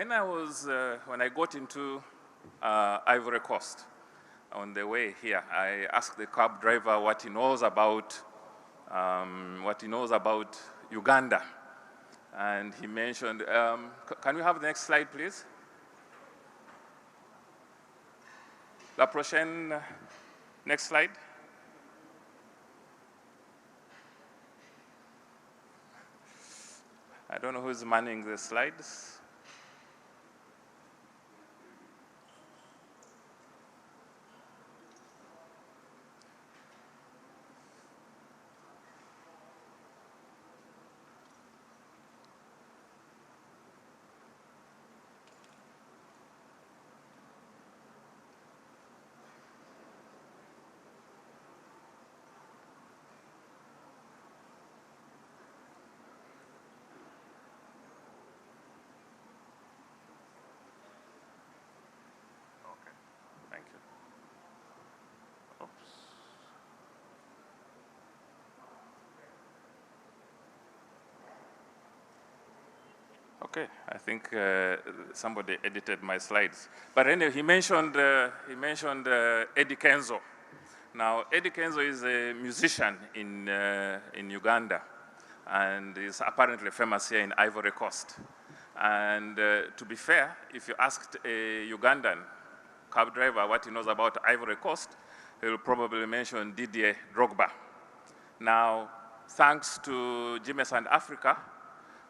when I got into Ivory Coast, on the way here, I asked the cab driver what he knows about Uganda, and he mentioned. Can we have the next slide, please? La prochaine. Next slide. I don't know who's manning the slides. Okay, I think somebody edited my slides. But anyway, he mentioned Eddie Kenzo. Now, Eddie Kenzo is a musician in Uganda, and is apparently famous here in Ivory Coast. And to be fair, if you asked a Ugandan cab driver what he knows about Ivory Coast, he will probably mention Didier Drogba. Now, thanks to GMES and Africa,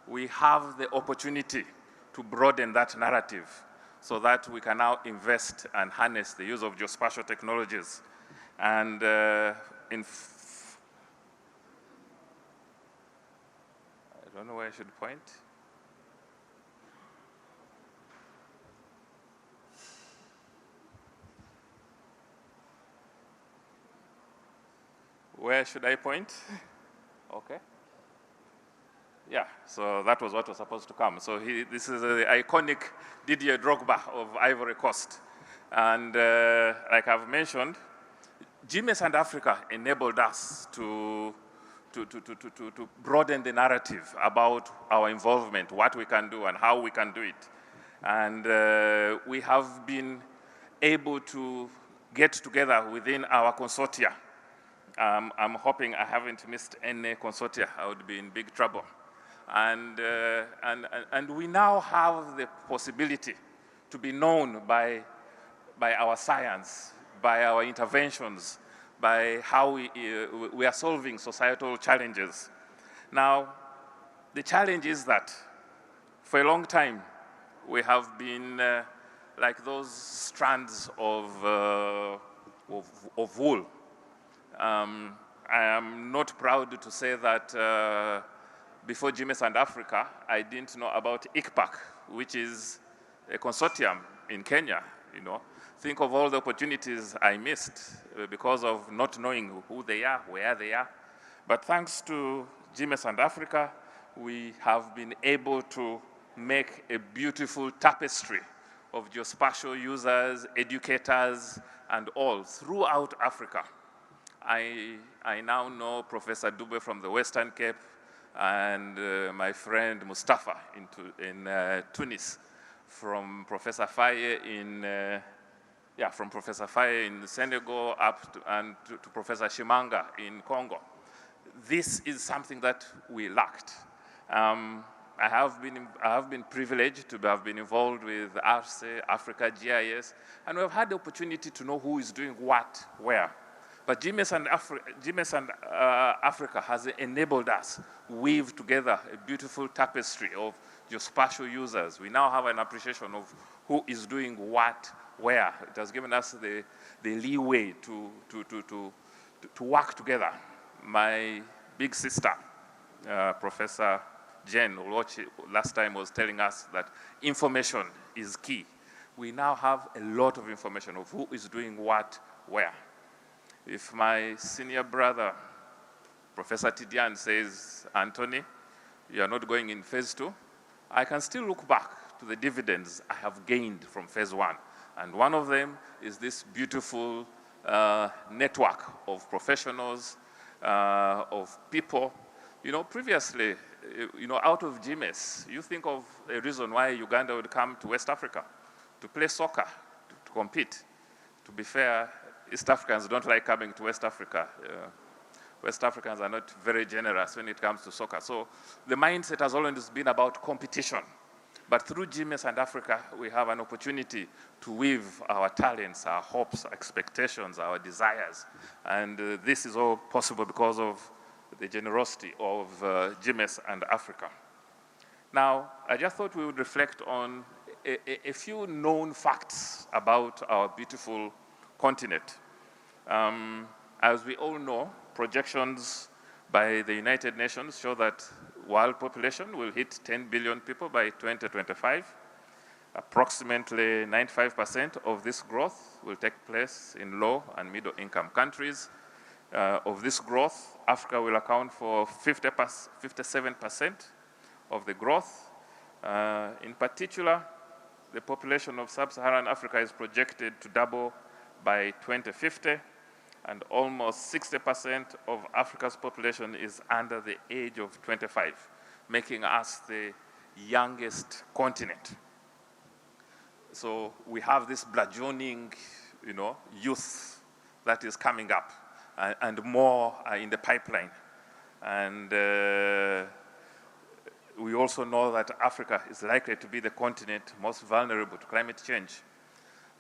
we have the opportunity to broaden that narrative so that we can now invest and harness the use of geospatial technologies. And I don't know where I should point. Where should I point? Okay. Yeah, so that was what was supposed to come. So this is the iconic Didier Drogba of Ivory Coast. And like I've mentioned, GMES and Africa enabled us to broaden the narrative about our involvement, what we can do and how we can do it. And we have been able to get together within our consortia. I'm hoping I haven't missed any consortia. I would be in big trouble. And we now have the possibility to be known by our science, by our interventions, by how we are solving societal challenges. Now, the challenge is that for a long time, we have been like those strands of wool. I am not proud to say that before GMES and Africa, I didn't know about ICPAC, which is a consortium in Kenya, you know. Think of all the opportunities I missed because of not knowing who they are, where they are. But thanks to GMES and Africa, we have been able to make a beautiful tapestry of geospatial users, educators, and all throughout Africa. I now know Professor Dube from the Western Cape, and my friend Mustafa in Tunis, from Professor Faye in Senegal up to Professor Shimanga in Congo. This is something that we lacked. I have been privileged to have been involved with AARSE, Africa, GIS, and we have had the opportunity to know who is doing what, where. But GMES and Africa has enabled us weave together a beautiful tapestry of geospatial users. We now have an appreciation of who is doing what, where. It has given us the leeway to work together. My big sister, Professor Jen, last time was telling us that information is key. We now have a lot of information of who is doing what, where. If my senior brother, Professor Tidiane, says, Antony, you are not going in phase 2, I can still look back to the dividends I have gained from phase 1. And one of them is this beautiful network of professionals, of people. You know, previously, out of GMES, you think of a reason why Uganda would come to West Africa to play soccer, to compete. To be fair, East Africans don't like coming to West Africa. West Africans are not very generous when it comes to soccer. So the mindset has always been about competition. But through GMES and Africa, we have an opportunity to weave our talents, our hopes, expectations, our desires. And this is all possible because of the generosity of GMES and Africa. Now, I just thought we would reflect on a few known facts about our beautiful continent. As we all know, projections by the United Nations show that world population will hit 10 billion people by 2025. Approximately 95% of this growth will take place in low and middle income countries. Of this growth, Africa will account for 57% of the growth. In particular, the population of sub-Saharan Africa is projected to double by 2050, and almost 60% of Africa's population is under the age of 25, making us the youngest continent. So we have this burgeoning, youth that is coming up, and more are in the pipeline. And we also know that Africa is likely to be the continent most vulnerable to climate change.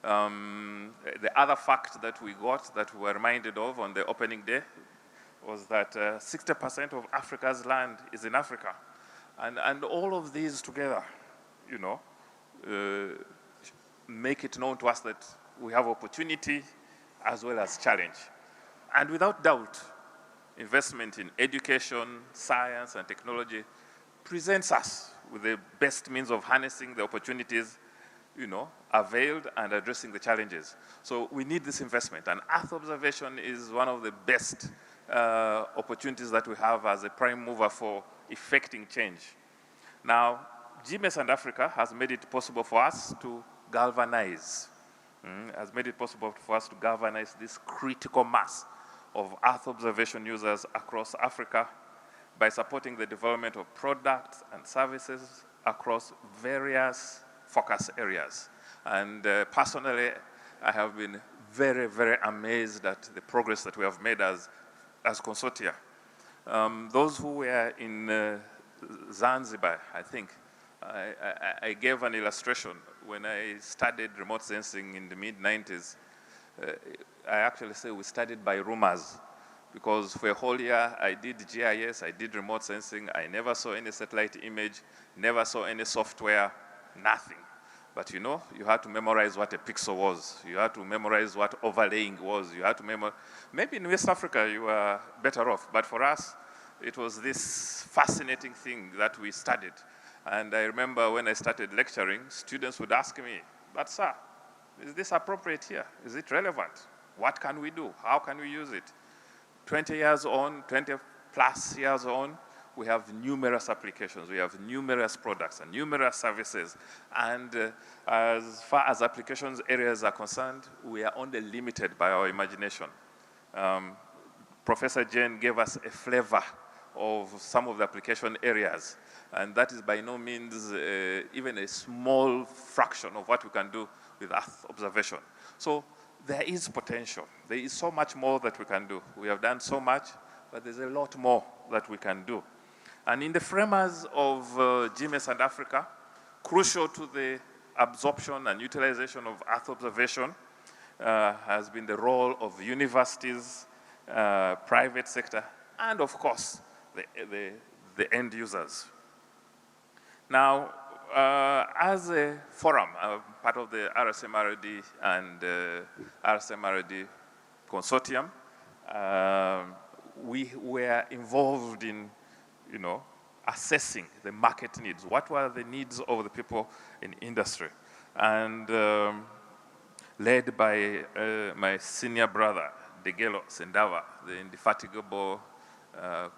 The other fact that we got, that we were reminded of on the opening day, was that 60% of Africa's land is in Africa. And all of these together, make it known to us that we have opportunity as well as challenge. And without doubt, investment in education, science, and technology presents us with the best means of harnessing the opportunities, availed and addressing the challenges. So we need this investment, and Earth observation is one of the best opportunities that we have as a prime mover for effecting change. Now, GMES and Africa has made it possible for us to galvanize, this critical mass of Earth observation users across Africa by supporting the development of products and services across various focus areas. And personally, I have been very, very amazed at the progress that we have made as consortia. Those who were in Zanzibar, I think, I gave an illustration. When I studied remote sensing in the mid-90s, I actually say we studied by rumors, because for a whole year I did GIS, I did remote sensing, I never saw any satellite image, never saw any software, nothing. But you had to memorize what a pixel was. You had to memorize what overlaying was. You had to memorize. Maybe in West Africa you were better off, but for us, it was this fascinating thing that we studied. And I remember when I started lecturing, students would ask me, but sir, is this appropriate here? Is it relevant? What can we do? How can we use it? 20 years on, 20 plus years on, we have numerous applications, we have numerous products and numerous services. And as far as applications areas are concerned, we are only limited by our imagination. Professor Jane gave us a flavor of some of the application areas, and that is by no means even a small fraction of what we can do with Earth observation. So there is potential. There is so much more that we can do. We have done so much, but there's a lot more that we can do. And in the framers of GMES and Africa, crucial to the absorption and utilization of Earth observation has been the role of universities, private sector, and of course, the end users. Now, as a forum, part of the RCMRD and RCMRD consortium, we were involved in, assessing the market needs. What were the needs of the people in industry? And led by my senior brother, Degelo Sendava, the indefatigable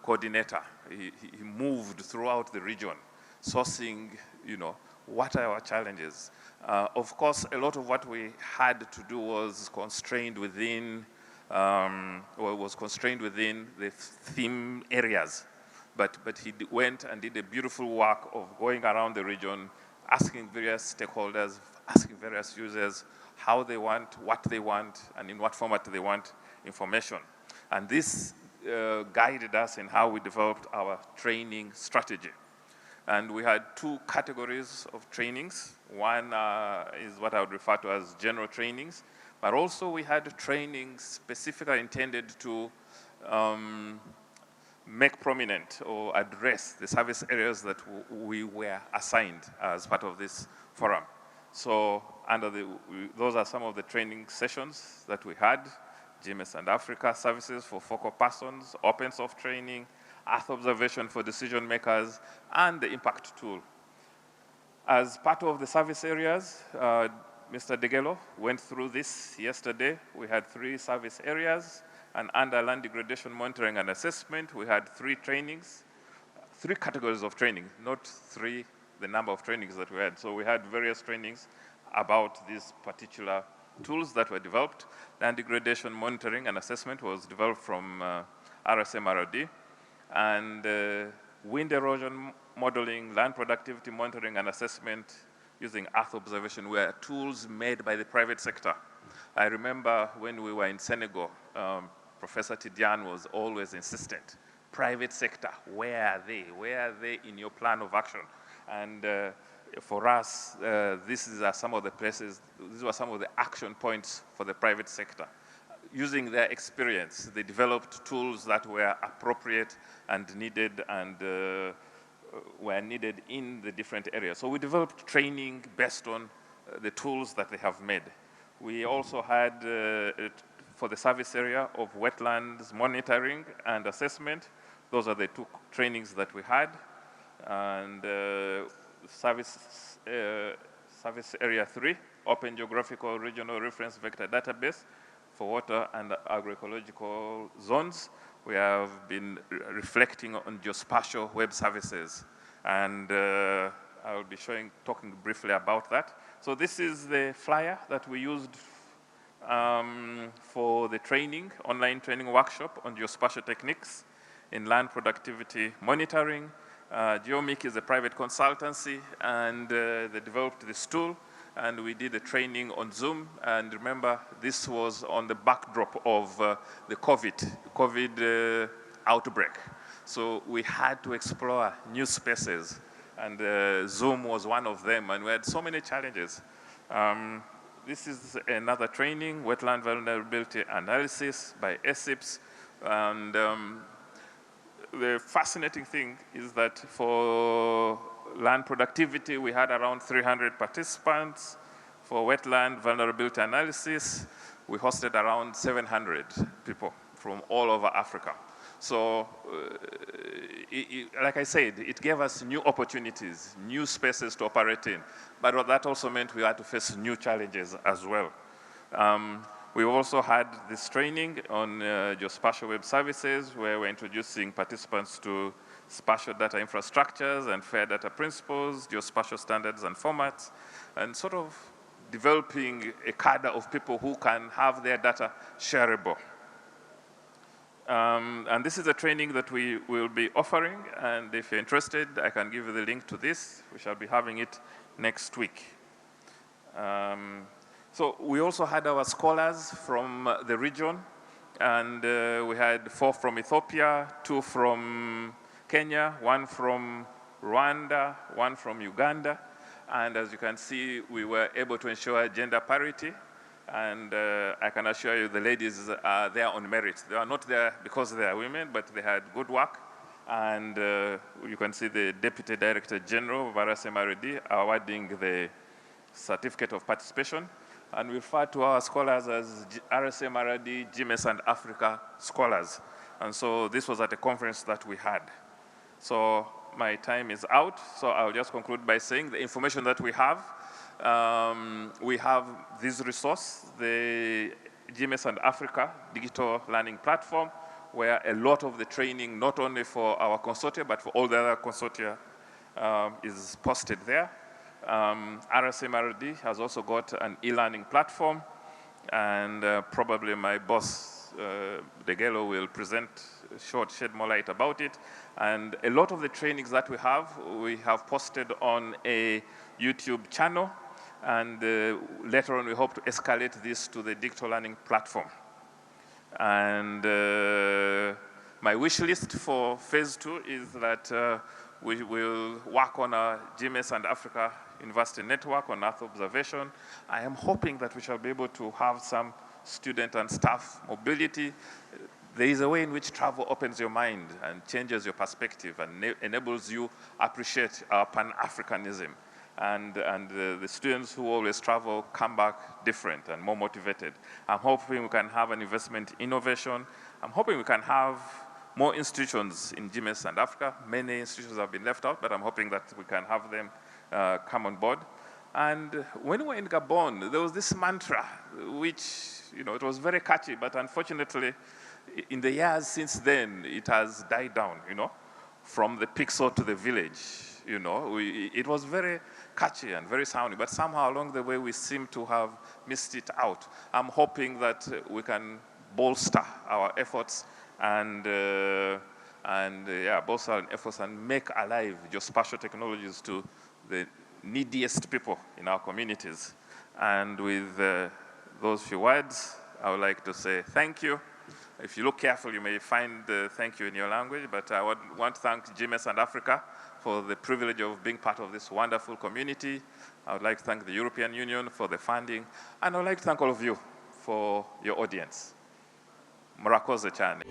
coordinator, he moved throughout the region, sourcing, what are our challenges? Of course, a lot of what we had to do was constrained within, the theme areas but he went and did a beautiful work of going around the region, asking various stakeholders, asking various users how they want, what they want, and in what format they want information. And this guided us in how we developed our training strategy. And we had two categories of trainings. One is what I would refer to as general trainings, but also we had trainings specifically intended to make prominent or address the service areas that we were assigned as part of this forum. So those are some of the training sessions that we had: GMES and Africa services for focal persons, open source training, Earth observation for decision makers, and the impact tool. As part of the service areas, Mr. Degelo went through this yesterday. We had 3 service areas, and under land degradation monitoring and assessment, we had 3 trainings, 3 categories of training, not 3 the number of trainings that we had. So we had various trainings about these particular tools that were developed. Land degradation monitoring and assessment was developed from RCMRD, and wind erosion modeling, land productivity monitoring and assessment using Earth observation were tools made by the private sector. I remember when we were in Senegal, Professor Tidiane was always insistent. Private sector, where are they? Where are they in your plan of action? And for us, these are some of the places, these were some of the action points for the private sector. Using their experience, they developed tools that were appropriate and needed and were needed in the different areas. So we developed training based on the tools that they have made. We also had, for the service area of wetlands monitoring and assessment, those are the 2 trainings that we had. And service area 3, Open Geographical Regional Reference Vector Database for water and agroecological zones. We have been reflecting on geospatial web services, and I will be talking briefly about that. So this is the flyer that we used for the training, online training workshop on geospatial techniques in land productivity monitoring. GeoMIC is a private consultancy, and they developed this tool, and we did a training on Zoom. And remember, this was on the backdrop of the COVID outbreak. So we had to explore new spaces, and Zoom was one of them, and we had so many challenges. This is another training, Wetland Vulnerability Analysis by ESIPS, and the fascinating thing is that for land productivity, we had around 300 participants. For wetland vulnerability analysis, we hosted around 700 people from all over Africa. So, like I said, it gave us new opportunities, new spaces to operate in, but that also meant we had to face new challenges as well. We also had this training on geospatial web services, where we're introducing participants to spatial data infrastructures and fair data principles, geospatial standards and formats, and sort of developing a cadre of people who can have their data shareable. And this is a training that we will be offering, and if you're interested, I can give you the link to this. We shall be having it next week. So we also had our scholars from the region, and we had 4 from Ethiopia, 2 from Kenya, 1 from Rwanda, 1 from Uganda. And as you can see, we were able to ensure gender parity. And I can assure you the ladies are there on merit. They are not there because they are women, but they had good work. And you can see the Deputy Director General of RCMRD awarding the Certificate of Participation. And we refer to our scholars as RCMRD, GMES, and Africa scholars. And so this was at a conference that we had. So my time is out, so I'll just conclude by saying the information that we have this resource, the GMES and Africa digital learning platform, where a lot of the training, not only for our consortia, but for all the other consortia, is posted there. RCMRD has also got an e-learning platform, and probably my boss Degelo will present, shed more light about it. And a lot of the trainings that we have posted on a YouTube channel. And later on, we hope to escalate this to the digital learning platform. And my wish list for phase 2 is that we will work on a GMES and Africa University network on Earth observation. I am hoping that we shall be able to have some student and staff mobility. There is a way in which travel opens your mind and changes your perspective and enables you appreciate our Pan-Africanism. And the students who always travel come back different and more motivated. I'm hoping we can have an investment in innovation. I'm hoping we can have more institutions in GMES and Africa. Many institutions have been left out, but I'm hoping that we can have them come on board. And when we were in Gabon, there was this mantra, which, it was very catchy, but unfortunately, in the years since then, it has died down, from the pixel to the village. It was very catchy and very sounding, but somehow along the way, we seem to have missed it out. I'm hoping that we can bolster our efforts and bolster our efforts and make alive geospatial technologies to the neediest people in our communities. And with those few words, I would like to say thank you. If you look carefully, you may find thank you in your language, but I want to thank GMES and Africa for the privilege of being part of this wonderful community. I would like to thank the European Union for the funding, and I would like to thank all of you for your audience. Murakoze cyane.